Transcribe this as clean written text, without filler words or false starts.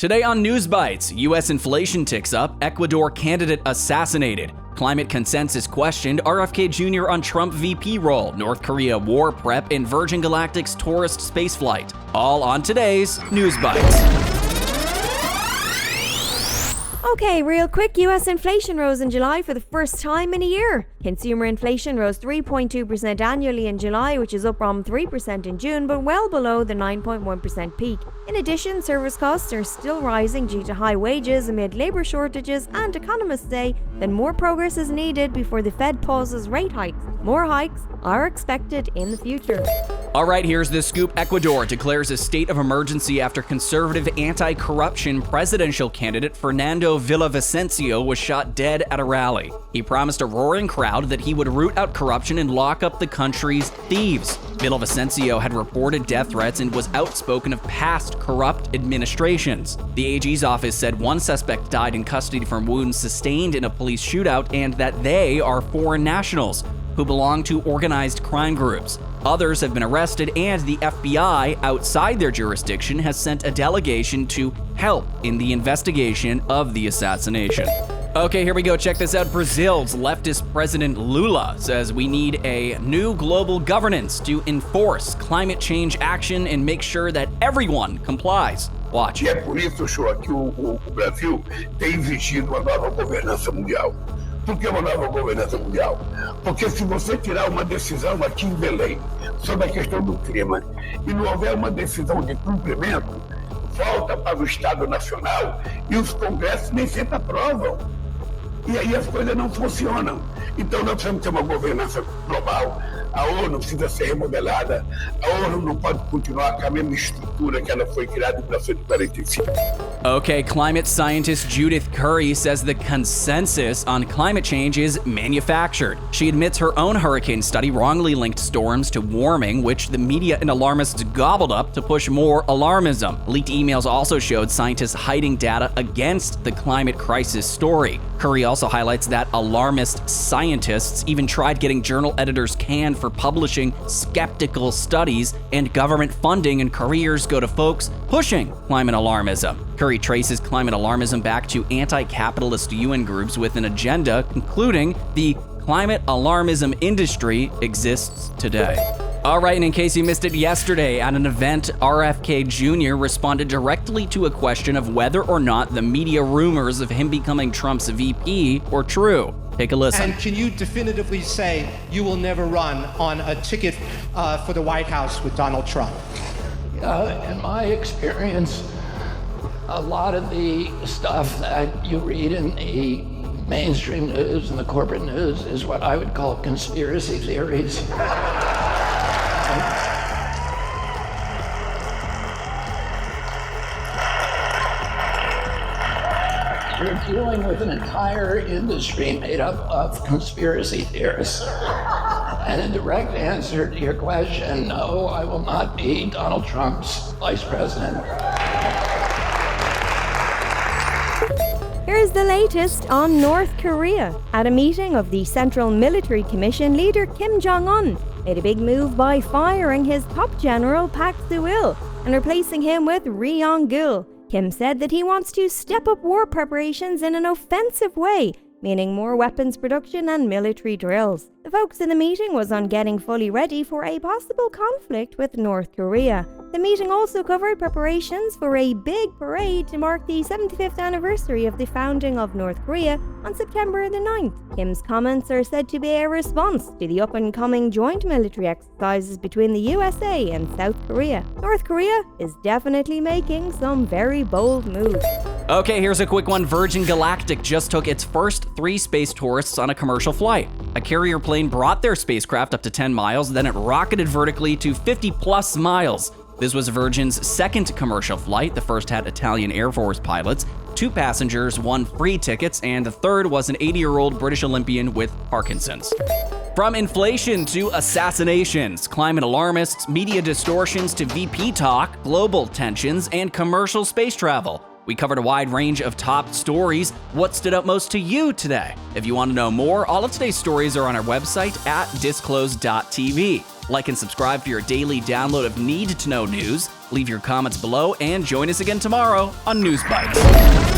Today on Newsbytes, U.S. inflation ticks up, Ecuador candidate assassinated, climate consensus questioned, RFK Jr. on Trump VP role, North Korea war prep, and Virgin Galactic's tourist spaceflight. All on today's Newsbytes. Okay, real quick, US inflation rose in July for the first time in a year. Consumer inflation rose 3.2% annually in July, which is up from 3% in June, but well below the 9.1% peak. In addition, service costs are still rising due to high wages amid labor shortages, and economists say that more progress is needed before the Fed pauses rate hikes. More hikes are expected in the future. All right, here's the scoop. Ecuador declares a state of emergency after conservative anti-corruption presidential candidate Fernando Villavicencio was shot dead at a rally. He promised a roaring crowd that he would root out corruption and lock up the country's thieves. Villavicencio had reported death threats and was outspoken of past corrupt administrations. The AG's office said one suspect died in custody from wounds sustained in a police shootout and that they are foreign nationals who belong to organized crime groups. Others have been arrested, and the FBI, outside their jurisdiction, has sent a delegation to help in the investigation of the assassination. Okay, here we go. Check this out. Brazil's leftist president Lula says we need a new global governance to enforce climate change action and make sure that everyone complies. Watch. E é por isso, senhor, que o Brasil tem exigido uma nova governança mundial. Por que uma nova governança mundial? Porque se você tirar uma decisão aqui em Belém sobre a questão do clima e não houver uma decisão de cumprimento, volta para o Estado Nacional e os congressos nem sempre aprovam. E aí as coisas não funcionam. Então nós precisamos ter uma governança global. A ONU precisa ser remodelada. A ONU não pode continuar com a mesma estrutura que ela foi criada em 1945. Okay, climate scientist Judith Curry says the consensus on climate change is manufactured. She admits her own hurricane study wrongly linked storms to warming, which the media and alarmists gobbled up to push more alarmism. Leaked emails also showed scientists hiding data against the climate crisis story. Curry also highlights that alarmist scientists even tried getting journal editors canned for publishing skeptical studies, and government funding and careers go to folks pushing climate alarmism. Curry traces climate alarmism back to anti-capitalist UN groups with an agenda, concluding the climate alarmism industry exists today. All right, and in case you missed it yesterday, at an event, RFK Jr. responded directly to a question of whether or not the media rumors of him becoming Trump's VP were true. Take a listen. And can you definitively say you will never run on a ticket for the White House with Donald Trump? In my experience, a lot of the stuff that you read in the mainstream news and the corporate news is what I would call conspiracy theories. You're dealing with an entire industry made up of conspiracy theorists. And in direct answer to your question, no, I will not be Donald Trump's vice president. Here's the latest on North Korea. At a meeting of the Central Military Commission, leader Kim Jong-un made a big move by firing his top general Pak Soo-il and replacing him with Ri Yong-gil. Kim said that he wants to step up war preparations in an offensive way, meaning more weapons production and military drills. The focus in the meeting was on getting fully ready for a possible conflict with North Korea. The meeting also covered preparations for a big parade to mark the 75th anniversary of the founding of North Korea on September the 9th. Kim's comments are said to be a response to the up-and-coming joint military exercises between the USA and South Korea. North Korea is definitely making some very bold moves. Okay, here's a quick one. Virgin Galactic just took its first 3 space tourists on a commercial flight. A carrier plane brought their spacecraft up to 10 miles, then it rocketed vertically to 50-plus miles. This was Virgin's second commercial flight. The first had Italian Air Force pilots. 2 passengers won free tickets, and the third was an 80-year-old British Olympian with Parkinson's. From inflation to assassinations, climate alarmists, media distortions to VP talk, global tensions, and commercial space travel. We covered a wide range of top stories. What stood out most to you today? If you want to know more, all of today's stories are on our website at Disclose.tv. Like and subscribe for your daily download of need-to-know news. Leave your comments below and join us again tomorrow on Newsbytes.